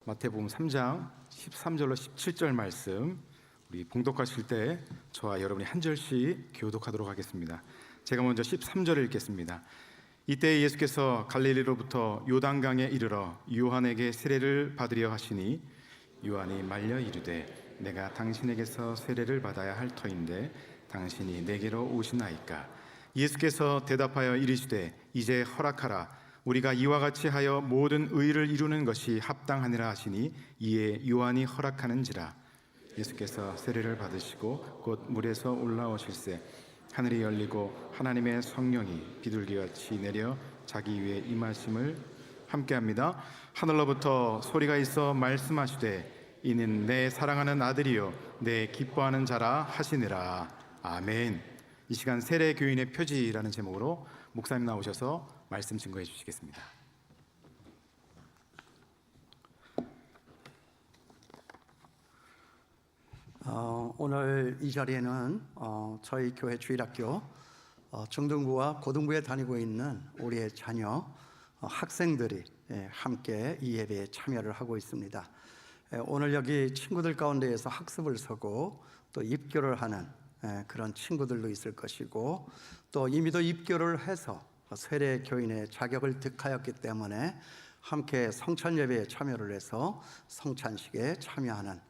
마태복음 3장 13절로 17절 말씀, 우리 봉독하실 때 저와 여러분이 한 절씩 교독하도록 하겠습니다. 제가 먼저 13절을 읽겠습니다. 이때 예수께서 갈릴리로부터 요단강에 이르러 요한에게 세례를 받으려 하시니 요한이 말려 이르되 내가 당신에게서 세례를 받아야 할 터인데 당신이 내게로 오시나이까. 예수께서 대답하여 이르시되 이제 허락하라. 우리가 이와 같이 하여 모든 의를 이루는 것이 합당하니라 하시니 이에 요한이 허락하는지라. 예수께서 세례를 받으시고 곧 물에서 올라오실새 하늘이 열리고 하나님의 성령이 비둘기같이 내려 자기 위에 임하심을 함께합니다. 하늘로부터 소리가 있어 말씀하시되 이는 내 사랑하는 아들이요 내 기뻐하는 자라 하시니라. 아멘. 이 시간 세례 교인의 표지라는 제목으로 목사님 나오셔서 말씀 증거해 주시겠습니다. 오늘 이 자리에는 저희 교회 주일학교 중등부와 고등부에 다니고 있는 우리의 자녀 학생들이 함께 이 예배에 참여를 하고 있습니다. 오늘 여기 친구들 가운데에서 학습을 서고 또 입교를 하는 그런 친구들도 있을 것이고, 또 이미도 입교를 해서 세례 교인의 자격을 득하였기 때문에 함께 성찬 예배에 참여를 해서 성찬식에 참여하는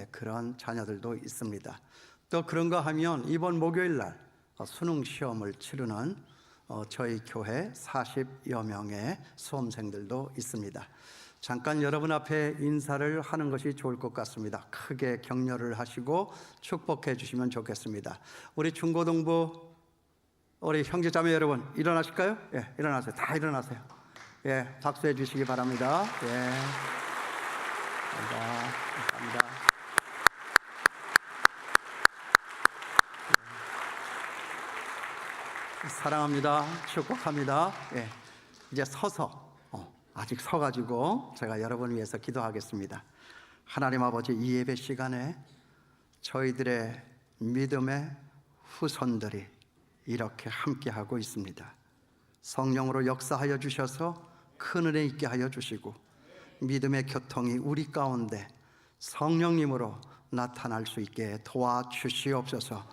그런 자녀들도 있습니다. 또 그런가 하면 이번 목요일 날 수능 시험을 치르는 저희 교회 40여 명의 수험생들도 있습니다. 잠깐 여러분 앞에 인사를 하는 것이 좋을 것 같습니다. 크게 격려를 하시고 축복해 주시면 좋겠습니다. 우리 중고등부 우리 형제자매 여러분 일어나실까요? 예, 일어나세요. 다 일어나세요. 예, 박수해 주시기 바랍니다. 예, 감사합니다. 사랑합니다. 축복합니다. 예, 이제 서서 아직 서가지고 제가 여러분을 위해서 기도하겠습니다. 하나님 아버지, 이 예배 시간에 저희들의 믿음의 후손들이 이렇게 함께하고 있습니다. 성령으로 역사하여 주셔서 큰 은혜 있게 하여 주시고 믿음의 교통이 우리 가운데 성령님으로 나타날 수 있게 도와주시옵소서.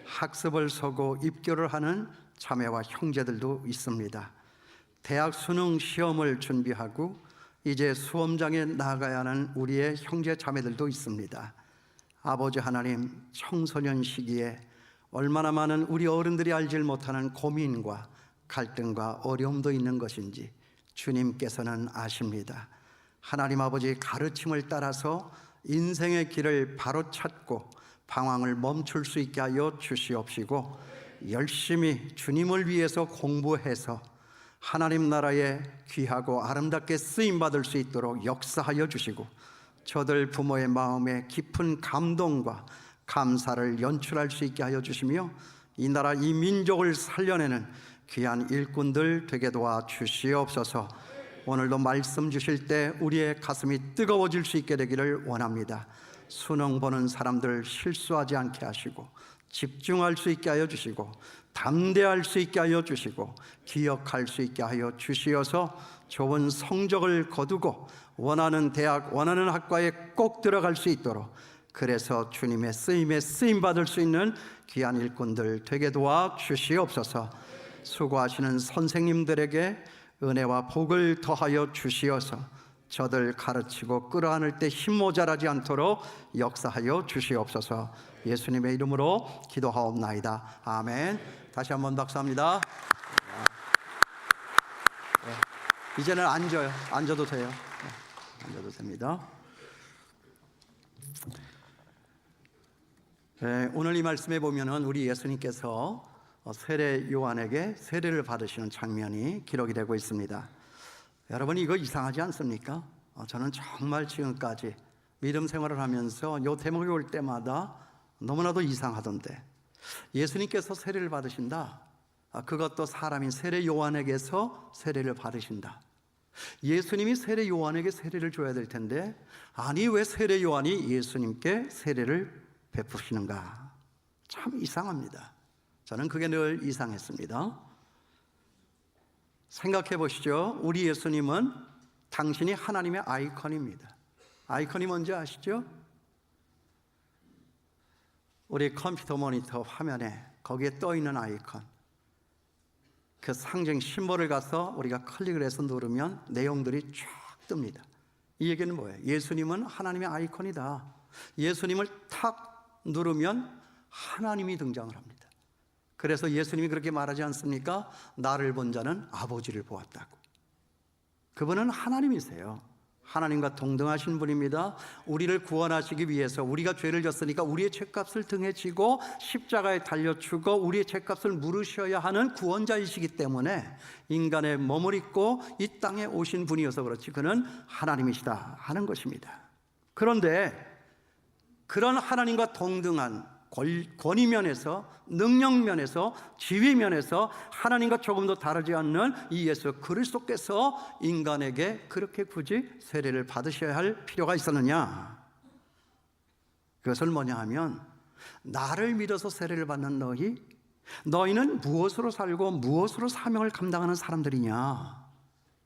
학습을 서고 입교를 하는 자매와 형제들도 있습니다. 대학 수능 시험을 준비하고 이제 수험장에 나가야 하는 우리의 형제 자매들도 있습니다. 아버지 하나님, 청소년 시기에 얼마나 많은 우리 어른들이 알지 못하는 고민과 갈등과 어려움도 있는 것인지 주님께서는 아십니다. 하나님 아버지, 가르침을 따라서 인생의 길을 바로 찾고 방황을 멈출 수 있게 하여 주시옵시고, 열심히 주님을 위해서 공부해서 하나님 나라에 귀하고 아름답게 쓰임받을 수 있도록 역사하여 주시고, 저들 부모의 마음에 깊은 감동과 감사를 연출할 수 있게 하여 주시며 이 나라 이 민족을 살려내는 귀한 일꾼들 되게 도와 주시옵소서. 오늘도 말씀 주실 때 우리의 가슴이 뜨거워질 수 있게 되기를 원합니다. 수능 보는 사람들 실수하지 않게 하시고 집중할 수 있게 하여 주시고 담대할 수 있게 하여 주시고 기억할 수 있게 하여 주시어서 좋은 성적을 거두고 원하는 대학, 원하는 학과에 꼭 들어갈 수 있도록, 그래서 주님의 쓰임에 쓰임받을 수 있는 귀한 일꾼들 되게 도와 주시옵소서. 수고하시는 선생님들에게 은혜와 복을 더하여 주시어서 저들 가르치고 끌어안을 때 힘 모자라지 않도록 역사하여 주시옵소서. 예수님의 이름으로 기도하옵나이다. 아멘. 다시 한번 박수합니다. 이제는 앉아요. 앉아도 돼요. 앉아도 됩니다. 오늘 이 말씀에 보면은 우리 예수님께서 세례 요한에게 세례를 받으시는 장면이 기록이 되고 있습니다. 여러분, 이거 이상하지 않습니까? 저는 정말 지금까지 믿음 생활을 하면서 이 대목이 올 때마다 너무나도 이상하던데, 예수님께서 세례를 받으신다. 그것도 사람인 세례 요한에게서 세례를 받으신다. 예수님이 세례 요한에게 세례를 줘야 될 텐데, 아니 왜 세례 요한이 예수님께 세례를 베푸시는가? 참 이상합니다. 저는 그게 늘 이상했습니다. 생각해 보시죠. 우리 예수님은 당신이 하나님의 아이콘입니다. 아이콘이 뭔지 아시죠? 우리 컴퓨터 모니터 화면에 거기에 떠 있는 아이콘, 그 상징 심볼을 가서 우리가 클릭을 해서 누르면 내용들이 쫙 뜹니다. 이 얘기는 뭐예요? 예수님은 하나님의 아이콘이다. 예수님을 탁 누르면 하나님이 등장을 합니다. 그래서 예수님이 그렇게 말하지 않습니까? 나를 본 자는 아버지를 보았다고. 그분은 하나님이세요. 하나님과 동등하신 분입니다. 우리를 구원하시기 위해서, 우리가 죄를 졌으니까 우리의 죄값을 등에 지고 십자가에 달려 죽어 우리의 죄값을 물으셔야 하는 구원자이시기 때문에 인간의 몸을 입고 이 땅에 오신 분이어서 그렇지 그는 하나님이시다 하는 것입니다. 그런데 그런 하나님과 동등한 권위 면에서, 능력 면에서, 지위 면에서 하나님과 조금도 다르지 않는 이 예수 그리스도께서 인간에게 그렇게 굳이 세례를 받으셔야 할 필요가 있었느냐? 그것을 뭐냐 하면, 나를 믿어서 세례를 받는 너희는 무엇으로 살고 무엇으로 사명을 감당하는 사람들이냐?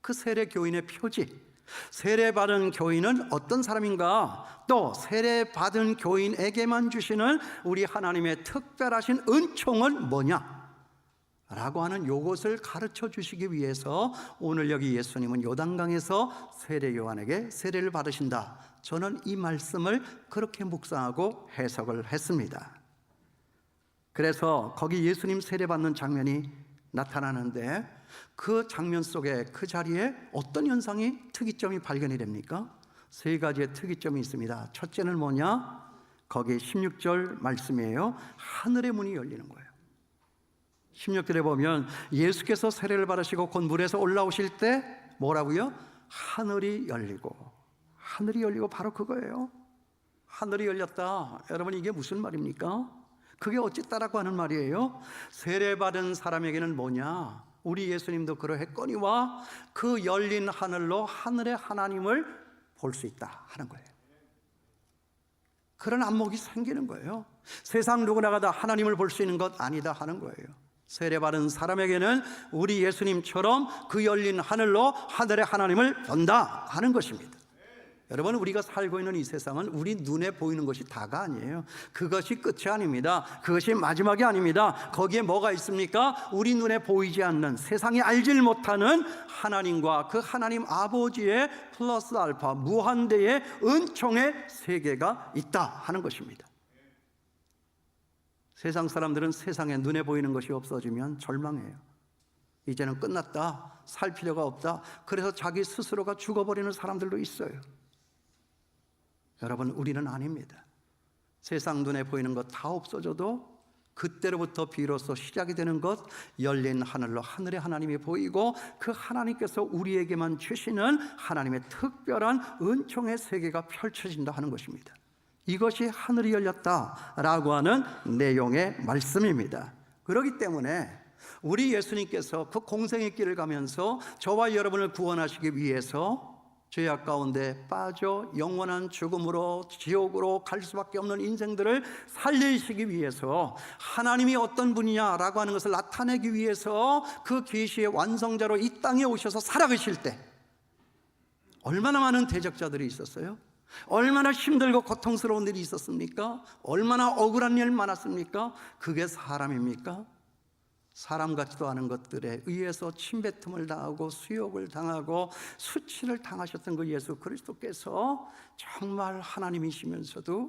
그 세례 교인의 표지, 세례받은 교인은 어떤 사람인가? 또 세례받은 교인에게만 주시는 우리 하나님의 특별하신 은총은 뭐냐? 라고 하는 요것을 가르쳐 주시기 위해서 오늘 여기 예수님은 요단강에서 세례 요한에게 세례를 받으신다. 저는 이 말씀을 그렇게 묵상하고 해석을 했습니다. 그래서 거기 예수님 세례받는 장면이 나타나는데 그 장면 속에, 그 자리에 어떤 현상이, 특이점이 발견이 됩니까? 세 가지의 특이점이 있습니다. 첫째는 뭐냐? 거기 16절 말씀이에요. 하늘의 문이 열리는 거예요. 16절에 보면 예수께서 세례를 받으시고 곧 물에서 올라오실 때 뭐라고요? 하늘이 열리고 바로 그거예요. 하늘이 열렸다. 여러분, 이게 무슨 말입니까? 그게 어찌다라고 하는 말이에요? 세례받은 사람에게는 뭐냐? 우리 예수님도 그러했거니와 그 열린 하늘로 하늘의 하나님을 볼 수 있다 하는 거예요. 그런 안목이 생기는 거예요. 세상 누구나가 다 하나님을 볼 수 있는 것 아니다 하는 거예요. 세례받은 사람에게는 우리 예수님처럼 그 열린 하늘로 하늘의 하나님을 본다 하는 것입니다. 여러분, 우리가 살고 있는 이 세상은 우리 눈에 보이는 것이 다가 아니에요. 그것이 끝이 아닙니다. 그것이 마지막이 아닙니다. 거기에 뭐가 있습니까? 우리 눈에 보이지 않는, 세상이 알질 못하는 하나님과 그 하나님 아버지의 플러스 알파 무한대의 은총의 세계가 있다 하는 것입니다. 세상 사람들은 세상에 눈에 보이는 것이 없어지면 절망해요. 이제는 끝났다, 살 필요가 없다. 그래서 자기 스스로가 죽어버리는 사람들도 있어요. 여러분, 우리는 아닙니다. 세상 눈에 보이는 것 다 없어져도 그때로부터 비로소 시작이 되는 것, 열린 하늘로 하늘의 하나님이 보이고 그 하나님께서 우리에게만 주시는 하나님의 특별한 은총의 세계가 펼쳐진다 하는 것입니다. 이것이 하늘이 열렸다라고 하는 내용의 말씀입니다. 그렇기 때문에 우리 예수님께서 그 공생의 길을 가면서 저와 여러분을 구원하시기 위해서 죄악 가운데 빠져 영원한 죽음으로, 지옥으로 갈 수밖에 없는 인생들을 살리시기 위해서 하나님이 어떤 분이냐라고 하는 것을 나타내기 위해서 그 계시의 완성자로 이 땅에 오셔서 살아계실 때 얼마나 많은 대적자들이 있었어요? 얼마나 힘들고 고통스러운 일이 있었습니까? 얼마나 억울한 일 많았습니까? 그게 사람입니까? 사람 같지도 않은 것들에 의해서 침뱉음을 당하고 수욕을 당하고 수치를 당하셨던 그 예수 그리스도께서 정말 하나님이시면서도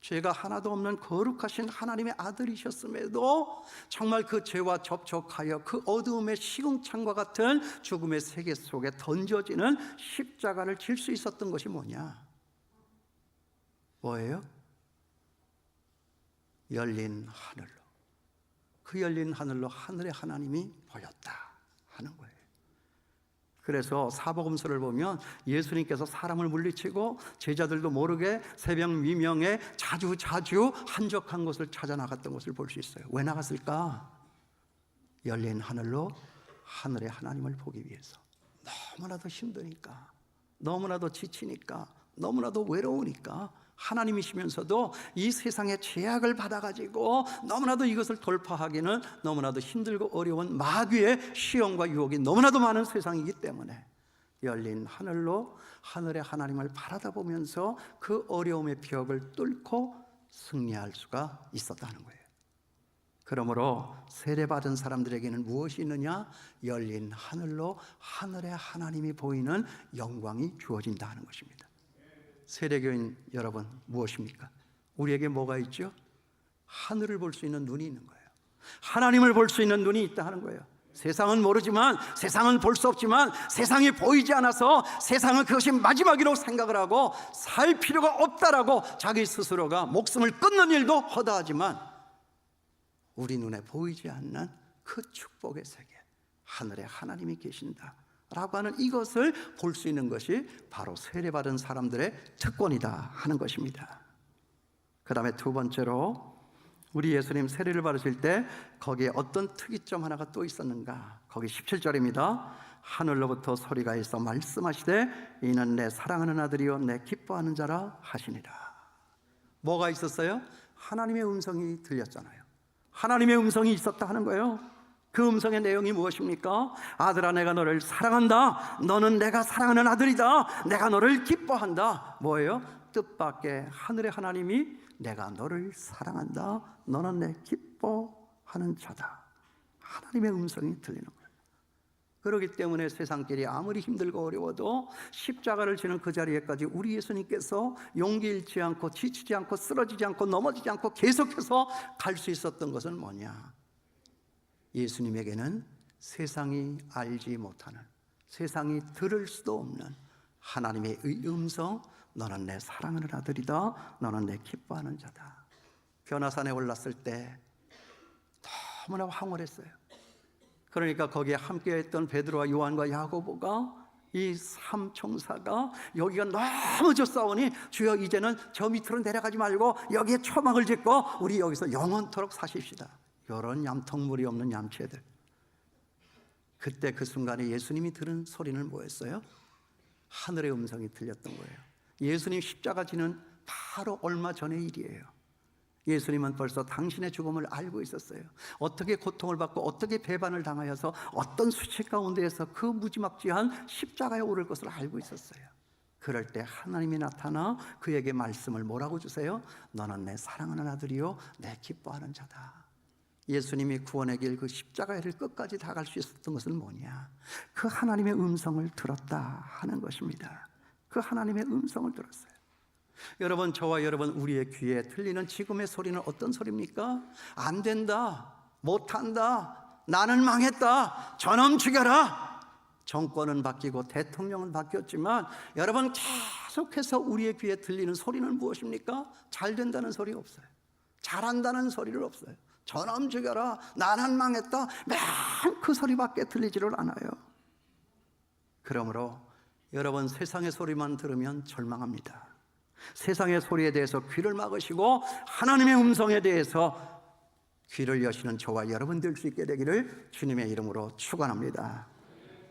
죄가 하나도 없는 거룩하신 하나님의 아들이셨음에도 정말 그 죄와 접촉하여 그 어두움의 시궁창과 같은 죽음의 세계 속에 던져지는 십자가를 질 수 있었던 것이 뭐냐? 뭐예요? 열린 하늘로, 그 열린 하늘로 하늘의 하나님이 보였다 하는 거예요. 그래서 사복음서를 보면 예수님께서 사람을 물리치고 제자들도 모르게 새벽 미명에 자주 한적한 곳을 찾아 나갔던 것을 볼 수 있어요. 왜 나갔을까? 열린 하늘로 하늘의 하나님을 보기 위해서. 너무나도 힘드니까, 너무나도 지치니까, 너무나도 외로우니까, 하나님이시면서도 이 세상의 죄악을 받아가지고 너무나도 이것을 돌파하기는 너무나도 힘들고 어려운 마귀의 시험과 유혹이 너무나도 많은 세상이기 때문에 열린 하늘로 하늘의 하나님을 바라다 보면서 그 어려움의 벽을 뚫고 승리할 수가 있었다는 거예요. 그러므로 세례받은 사람들에게는 무엇이 있느냐? 열린 하늘로 하늘의 하나님이 보이는 영광이 주어진다 는 것입니다. 세례교인 여러분, 무엇입니까? 우리에게 뭐가 있죠? 하늘을 볼 수 있는 눈이 있는 거예요. 하나님을 볼 수 있는 눈이 있다 하는 거예요. 세상은 모르지만, 세상은 볼 수 없지만, 세상이 보이지 않아서 세상은 그것이 마지막이라고 생각을 하고 살 필요가 없다라고 자기 스스로가 목숨을 끊는 일도 허다하지만, 우리 눈에 보이지 않는 그 축복의 세계, 하늘에 하나님이 계신다라고 하는 이것을 볼 수 있는 것이 바로 세례받은 사람들의 특권이다 하는 것입니다. 그 다음에 두 번째로, 우리 예수님 세례를 받으실 때 거기에 어떤 특이점 하나가 또 있었는가? 거기 17절입니다. 하늘로부터 소리가 있어 말씀하시되 이는 내 사랑하는 아들이요 내 기뻐하는 자라 하시니라. 뭐가 있었어요? 하나님의 음성이 들렸잖아요. 하나님의 음성이 있었다 하는 거예요. 그 음성의 내용이 무엇입니까? 아들아, 내가 너를 사랑한다. 너는 내가 사랑하는 아들이다. 내가 너를 기뻐한다. 뭐예요? 뜻밖의 하늘의 하나님이 내가 너를 사랑한다. 너는 내 기뻐하는 자다. 하나님의 음성이 들리는 거예요. 그렇기 때문에 세상길이 아무리 힘들고 어려워도 십자가를 지는 그 자리에까지 우리 예수님께서 용기 잃지 않고 지치지 않고 쓰러지지 않고 넘어지지 않고 계속해서 갈 수 있었던 것은 뭐냐? 예수님에게는 세상이 알지 못하는, 세상이 들을 수도 없는 하나님의 음성, 너는 내 사랑하는 아들이다. 너는 내 기뻐하는 자다. 변화산에 올랐을 때 너무나 황홀했어요. 그러니까 거기에 함께했던 베드로와 요한과 야고보가, 이 삼총사가 여기가 너무 좁사오니 주여 이제는 저 밑으로 내려가지 말고 여기에 초막을 짓고 우리 여기서 영원토록 사십시다. 이런 얌통물이 없는 얌체들. 그때 그 순간에 예수님이 들은 소리는 뭐였어요? 하늘의 음성이 들렸던 거예요. 예수님 십자가 지는 바로 얼마 전의 일이에요. 예수님은 벌써 당신의 죽음을 알고 있었어요. 어떻게 고통을 받고 어떻게 배반을 당하여서 어떤 수치 가운데에서 그 무지막지한 십자가에 오를 것을 알고 있었어요. 그럴 때 하나님이 나타나 그에게 말씀을 뭐라고 주세요? 너는 내 사랑하는 아들이요 내 기뻐하는 자다. 예수님이 구원의 길 그 십자가의 길 끝까지 다 갈 수 있었던 것은 뭐냐? 그 하나님의 음성을 들었다 하는 것입니다. 그 하나님의 음성을 들었어요. 여러분, 저와 여러분 우리의 귀에 들리는 지금의 소리는 어떤 소리입니까? 안 된다, 못한다, 나는 망했다, 저놈 죽여라. 정권은 바뀌고 대통령은 바뀌었지만 여러분, 계속해서 우리의 귀에 들리는 소리는 무엇입니까? 잘 된다는 소리 없어요. 잘한다는 소리를 없어요. 저놈 죽여라, 나는 망했다, 맨 그 소리밖에 들리지를 않아요. 그러므로 여러분, 세상의 소리만 들으면 절망합니다. 세상의 소리에 대해서 귀를 막으시고 하나님의 음성에 대해서 귀를 여시는 저와 여러분 될 수 있게 되기를 주님의 이름으로 축원합니다.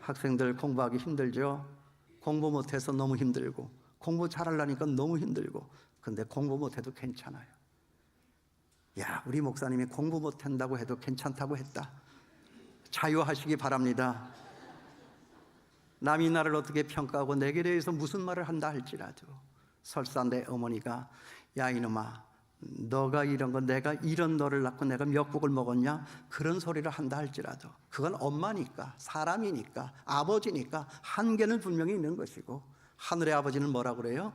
학생들 공부하기 힘들죠? 공부 못해서 너무 힘들고, 공부 잘하려니까 너무 힘들고, 근데 공부 못해도 괜찮아요. 야, 우리 목사님이 공부 못한다고 해도 괜찮다고 했다. 자유하시기 바랍니다. 남이 나를 어떻게 평가하고 내게 대해서 무슨 말을 한다 할지라도, 설사 내 어머니가 야 이놈아, 너가 이런 거, 내가 이런 너를 낳고 내가 미역국을 먹었냐, 그런 소리를 한다 할지라도 그건 엄마니까, 사람이니까, 아버지니까 한계는 분명히 있는 것이고, 하늘의 아버지는 뭐라 그래요?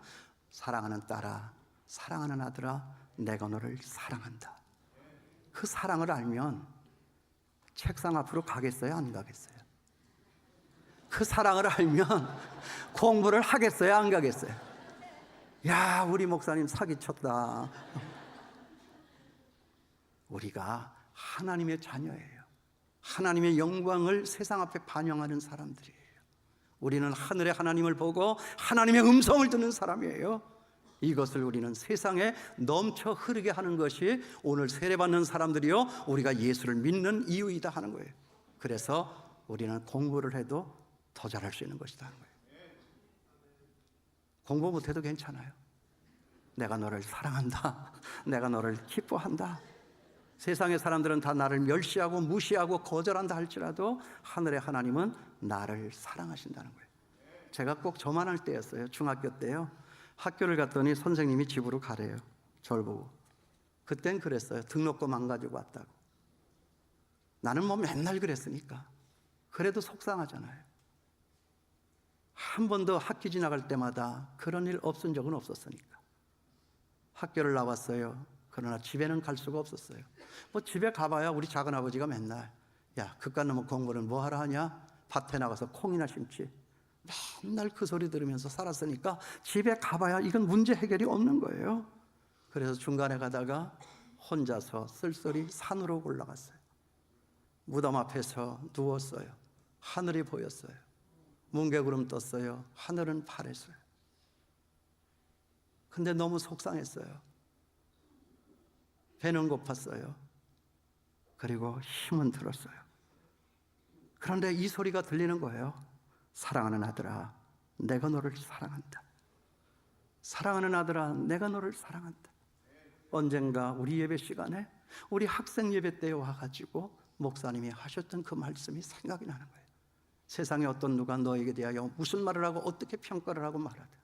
사랑하는 딸아, 사랑하는 아들아, 내가 너를 사랑한다. 그 사랑을 알면 책상 앞으로 가겠어요, 안 가겠어요? 그 사랑을 알면 공부를 하겠어요, 안 가겠어요? 야, 우리 목사님 사기쳤다. 우리가 하나님의 자녀예요. 하나님의 영광을 세상 앞에 반영하는 사람들이에요. 우리는 하늘의 하나님을 보고 하나님의 음성을 듣는 사람이에요. 이것을 우리는 세상에 넘쳐 흐르게 하는 것이 오늘 세례받는 사람들이요, 우리가 예수를 믿는 이유이다 하는 거예요. 그래서 우리는 공부를 해도 더 잘할 수 있는 것이다 하는 거예요. 공부 못해도 괜찮아요. 내가 너를 사랑한다. 내가 너를 기뻐한다. 세상의 사람들은 다 나를 멸시하고 무시하고 거절한다 할지라도 하늘의 하나님은 나를 사랑하신다는 거예요. 제가 꼭 저만 할 때였어요. 중학교 때요. 학교를 갔더니 선생님이 집으로 가래요. 저를 보고. 그땐 그랬어요. 등록금 안 가지고 왔다고. 나는 뭐 맨날 그랬으니까. 그래도 속상하잖아요. 한 번도 학기 지나갈 때마다 그런 일 없은 적은 없었으니까. 학교를 나왔어요. 그러나 집에는 갈 수가 없었어요. 뭐 집에 가봐야 우리 작은아버지가 맨날 야, 그깟 놈은 공부는 뭐 하러 하냐? 밭에 나가서 콩이나 심지. 맨날 그 소리 들으면서 살았으니까 집에 가봐야 이건 문제 해결이 없는 거예요. 그래서 중간에 가다가 혼자서 쓸쓸히 산으로 올라갔어요. 무덤 앞에서 누웠어요. 하늘이 보였어요. 뭉게구름 떴어요. 하늘은 파랬어요. 근데 너무 속상했어요. 배는 고팠어요. 그리고 힘은 들었어요. 그런데 이 소리가 들리는 거예요. 사랑하는 아들아, 내가 너를 사랑한다. 사랑하는 아들아, 내가 너를 사랑한다. 언젠가 우리 예배 시간에 우리 학생 예배 때에 와가지고 목사님이 하셨던 그 말씀이 생각이 나는 거예요. 세상에 어떤 누가 너에게 대하여 무슨 말을 하고 어떻게 평가를 하고 말하든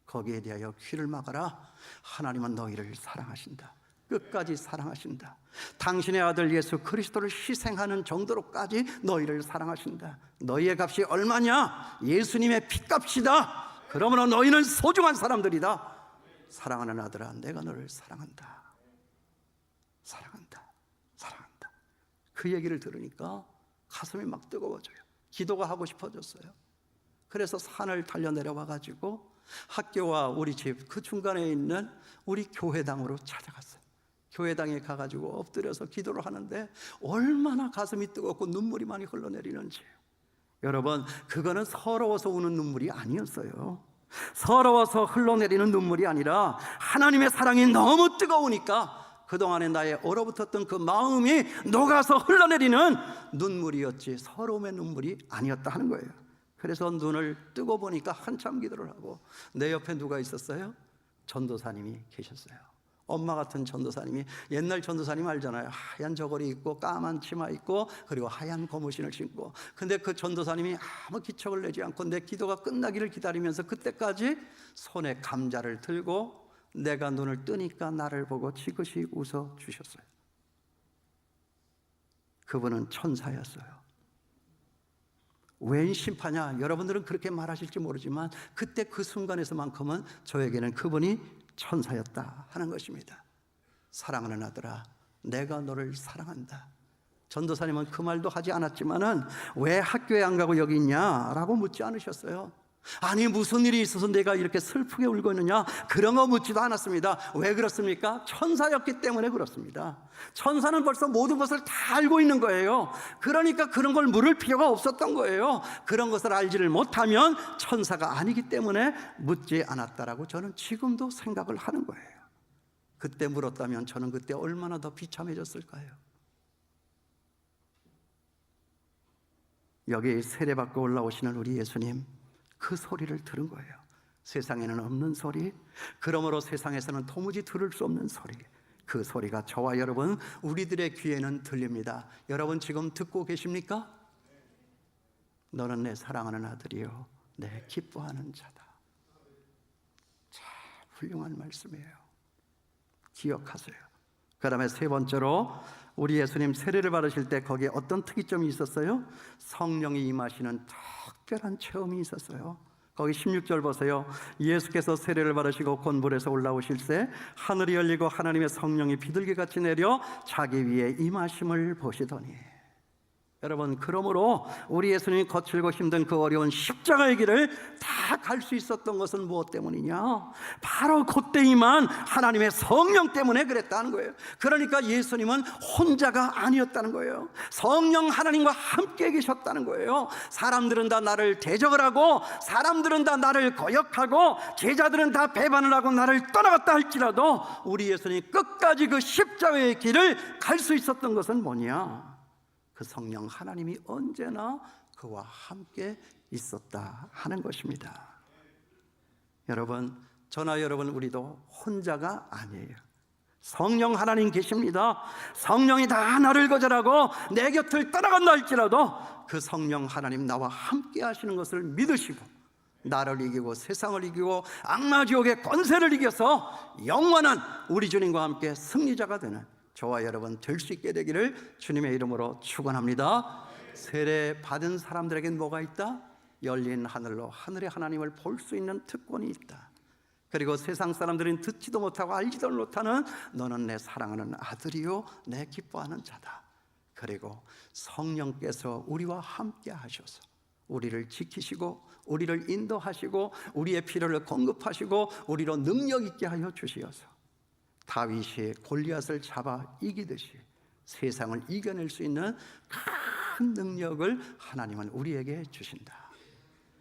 거기에 대하여 귀를 막아라. 하나님은 너희를 사랑하신다. 끝까지 사랑하신다. 당신의 아들 예수 그리스도를 희생하는 정도로까지 너희를 사랑하신다. 너희의 값이 얼마냐? 예수님의 핏값이다. 그러므로 너희는 소중한 사람들이다. 사랑하는 아들아, 내가 너를 사랑한다. 사랑한다. 사랑한다. 그 얘기를 들으니까 가슴이 막 뜨거워져요. 기도가 하고 싶어졌어요. 그래서 산을 달려 내려와 가지고 학교와 우리 집 그 중간에 있는 우리 교회당으로 찾아갔어요. 교회당에 가가지고 엎드려서 기도를 하는데 얼마나 가슴이 뜨겁고 눈물이 많이 흘러내리는지. 여러분, 그거는 서러워서 우는 눈물이 아니었어요. 서러워서 흘러내리는 눈물이 아니라 하나님의 사랑이 너무 뜨거우니까 그동안에 나의 얼어붙었던 그 마음이 녹아서 흘러내리는 눈물이었지 서러움의 눈물이 아니었다 하는 거예요. 그래서 눈을 뜨고 보니까 한참 기도를 하고 내 옆에 누가 있었어요? 전도사님이 계셨어요. 엄마 같은 전도사님이. 옛날 전도사님 알잖아요. 하얀 저고리 입고 까만 치마 입고 그리고 하얀 고무신을 신고. 근데 그 전도사님이 아무 기척을 내지 않고 내 기도가 끝나기를 기다리면서 그때까지 손에 감자를 들고 내가 눈을 뜨니까 나를 보고 지그시 웃어 주셨어요. 그분은 천사였어요. 웬 심파냐? 여러분들은 그렇게 말하실지 모르지만 그때 그 순간에서만큼은 저에게는 그분이 천사였다 하는 것입니다. 사랑하는 아들아, 내가 너를 사랑한다. 전도사님은 그 말도 하지 않았지만은 왜 학교에 안 가고 여기 있냐라고 묻지 않으셨어요. 아니 무슨 일이 있어서 내가 이렇게 슬프게 울고 있느냐, 그런 거 묻지도 않았습니다. 왜 그렇습니까? 천사였기 때문에 그렇습니다. 천사는 벌써 모든 것을 다 알고 있는 거예요. 그러니까 그런 걸 물을 필요가 없었던 거예요. 그런 것을 알지를 못하면 천사가 아니기 때문에 묻지 않았다라고 저는 지금도 생각을 하는 거예요. 그때 물었다면 저는 그때 얼마나 더 비참해졌을까요? 여기 세례받고 올라오시는 우리 예수님, 그 소리를 들은 거예요. 세상에는 없는 소리, 그러므로 세상에서는 도무지 들을 수 없는 소리. 그 소리가 저와 여러분, 우리들의 귀에는 들립니다. 여러분 지금 듣고 계십니까? 너는 내 사랑하는 아들이요, 내 기뻐하는 자다. 참 훌륭한 말씀이에요. 기억하세요. 그 다음에 세 번째로 우리 예수님 세례를 받으실 때 거기에 어떤 특이점이 있었어요? 성령이 임하시는 특별한 체험이 있었어요. 거기 16절 보세요. 예수께서 세례를 받으시고 곧 물에서 올라오실새 하늘이 열리고 하나님의 성령이 비둘기같이 내려 자기 위에 임하심을 보시더니. 여러분, 그러므로 우리 예수님이 거칠고 힘든 그 어려운 십자가의 길을 다 갈 수 있었던 것은 무엇 때문이냐? 바로 그때이만 하나님의 성령 때문에 그랬다는 거예요. 그러니까 예수님은 혼자가 아니었다는 거예요. 성령 하나님과 함께 계셨다는 거예요. 사람들은 다 나를 대적을 하고 사람들은 다 나를 거역하고 제자들은 다 배반을 하고 나를 떠나갔다 할지라도 우리 예수님이 끝까지 그 십자가의 길을 갈 수 있었던 것은 뭐냐? 그 성령 하나님이 언제나 그와 함께 있었다 하는 것입니다. 여러분, 저나 여러분 우리도 혼자가 아니에요. 성령 하나님 계십니다. 성령이 다 나를 거절하고 내 곁을 떠나간다 할지라도 그 성령 하나님 나와 함께 하시는 것을 믿으시고 나를 이기고 세상을 이기고 악마 지옥의 권세를 이겨서 영원한 우리 주님과 함께 승리자가 되는 저와 여러분 될 수 있게 되기를 주님의 이름으로 축원합니다. 세례 받은 사람들에겐 뭐가 있다? 열린 하늘로 하늘의 하나님을 볼 수 있는 특권이 있다. 그리고 세상 사람들은 듣지도 못하고 알지도 못하는 너는 내 사랑하는 아들이요 내 기뻐하는 자다. 그리고 성령께서 우리와 함께 하셔서 우리를 지키시고 우리를 인도하시고 우리의 필요를 공급하시고 우리로 능력 있게 하여 주시어서 다윗이 골리앗을 잡아 이기듯이 세상을 이겨낼 수 있는 큰 능력을 하나님은 우리에게 주신다.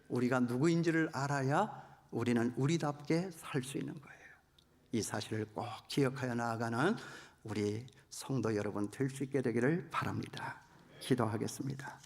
우리가 누구인지를 알아야 우리는 우리답게 살 수 있는 거예요. 이 사실을 꼭 기억하여 나아가는 우리 성도 여러분 될 수 있게 되기를 바랍니다. 기도하겠습니다.